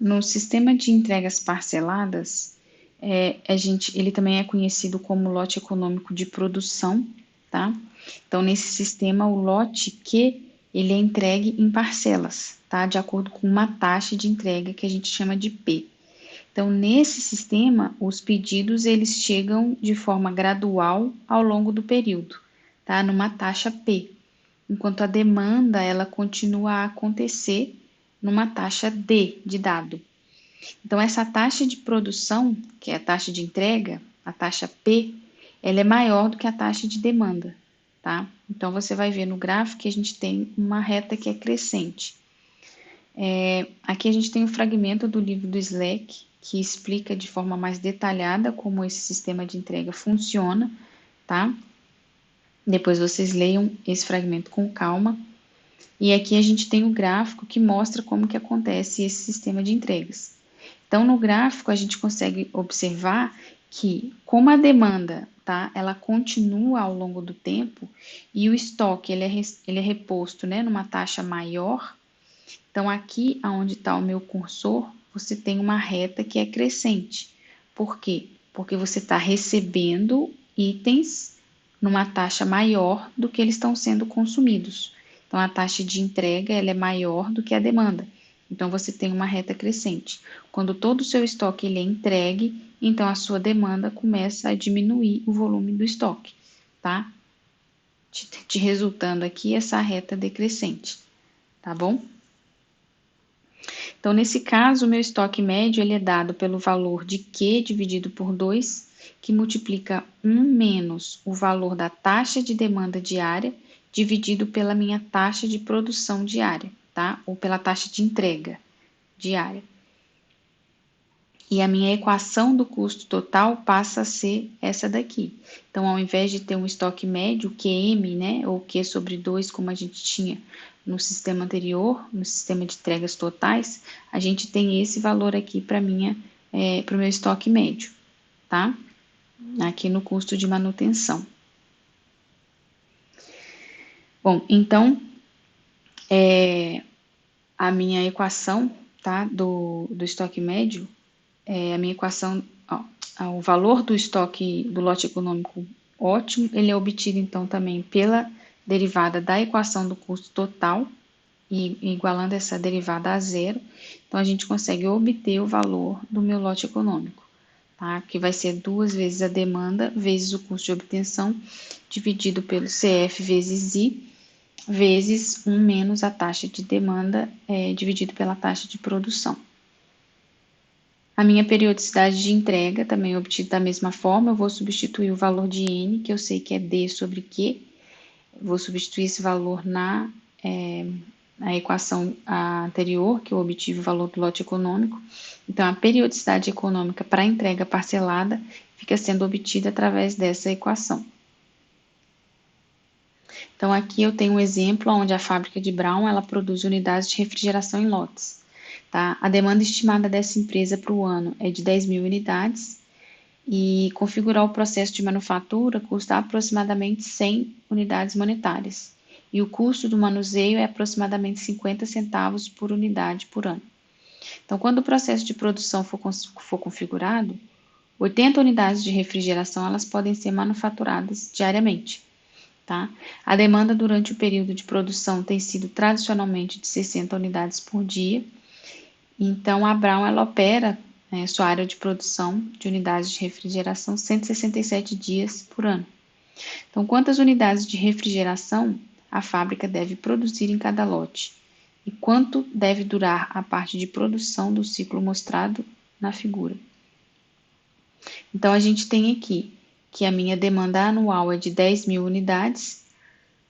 No sistema de entregas parceladas, ele também é conhecido como lote econômico de produção, tá? Então, nesse sistema, o lote Q, ele é entregue em parcelas, tá? De acordo com uma taxa de entrega que a gente chama de P. Então, nesse sistema, os pedidos, eles chegam de forma gradual ao longo do período, tá? Numa taxa P, enquanto a demanda, ela continua a acontecer numa taxa D de dado. Então, essa taxa de produção, que é a taxa de entrega, a taxa P, ela é maior do que a taxa de demanda, tá? Então, você vai ver no gráfico que a gente tem uma reta que é crescente. Aqui a gente tem um fragmento do livro do Slack, que explica de forma mais detalhada como esse sistema de entrega funciona, tá? Depois vocês leiam esse fragmento com calma. E aqui a gente tem o gráfico que mostra como que acontece esse sistema de entregas. Então, no gráfico, a gente consegue observar que, como a demanda, tá, ela continua ao longo do tempo e o estoque ele é reposto, né, numa taxa maior. Então, aqui onde está o meu cursor, você tem uma reta que é crescente. Por quê? Porque você está recebendo itens numa taxa maior do que eles estão sendo consumidos. Então, a taxa de entrega ela é maior do que a demanda. Então, você tem uma reta crescente. Quando todo o seu estoque ele é entregue, então a sua demanda começa a diminuir o volume do estoque, tá? Te resultando aqui essa reta decrescente, tá bom? Então, nesse caso, o meu estoque médio ele é dado pelo valor de Q dividido por 2, que multiplica 1 menos o valor da taxa de demanda diária dividido pela minha taxa de produção diária, tá? Ou pela taxa de entrega diária. E a minha equação do custo total passa a ser essa daqui. Então, ao invés de ter um estoque médio, QM, né, ou Q sobre 2, como a gente tinha no sistema anterior, no sistema de entregas totais, a gente tem esse valor aqui para o meu estoque médio, tá? Aqui no custo de manutenção. Bom, então, a minha equação, tá, do estoque médio, a minha equação, ó, o valor do estoque do lote econômico ótimo, ele é obtido então também pela derivada da equação do custo total, e igualando essa derivada a zero, então a gente consegue obter o valor do meu lote econômico, tá? Que vai ser 2 vezes a demanda vezes o custo de obtenção, dividido pelo CF vezes I, vezes 1 menos a taxa de demanda, dividido pela taxa de produção. A minha periodicidade de entrega também é obtida da mesma forma, eu vou substituir o valor de N, que eu sei que é D sobre Q, vou substituir esse valor na equação anterior, que eu obtive o valor do lote econômico. Então, a periodicidade econômica para a entrega parcelada fica sendo obtida através dessa equação. Então, aqui eu tenho um exemplo onde a fábrica de Brown ela produz unidades de refrigeração em lotes. Tá? A demanda estimada dessa empresa para o ano é de 10 mil unidades e configurar o processo de manufatura custa aproximadamente 100 unidades monetárias e o custo do manuseio é aproximadamente 50 centavos por unidade por ano. Então, quando o processo de produção for configurado, 80 unidades de refrigeração elas podem ser manufaturadas diariamente. Tá? A demanda durante o período de produção tem sido tradicionalmente de 60 unidades por dia. Então, a Brown ela opera sua área de produção de unidades de refrigeração 167 dias por ano. Então, quantas unidades de refrigeração a fábrica deve produzir em cada lote? E quanto deve durar a parte de produção do ciclo mostrado na figura? Então, a gente tem aqui que a minha demanda anual é de 10 mil unidades,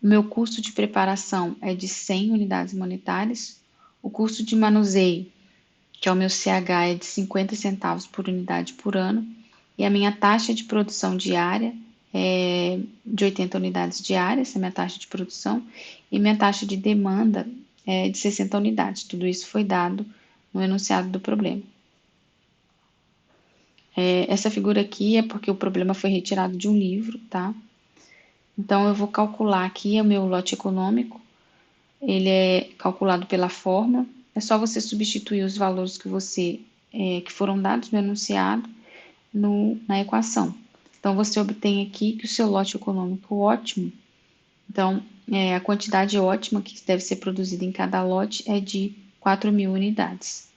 o meu custo de preparação é de 100 unidades monetárias, o custo de manuseio, que é o meu CH, é de 50 centavos por unidade por ano, e a minha taxa de produção diária é de 80 unidades diárias, essa é a minha taxa de produção, e minha taxa de demanda é de 60 unidades. Tudo isso foi dado no enunciado do problema. Essa figura aqui é porque o problema foi retirado de um livro, tá? Então, eu vou calcular aqui o meu lote econômico, ele é calculado pela fórmula, é só você substituir os valores que foram dados no enunciado na equação. Então, você obtém aqui que o seu lote econômico ótimo, então, a quantidade ótima que deve ser produzida em cada lote é de 4.000 unidades.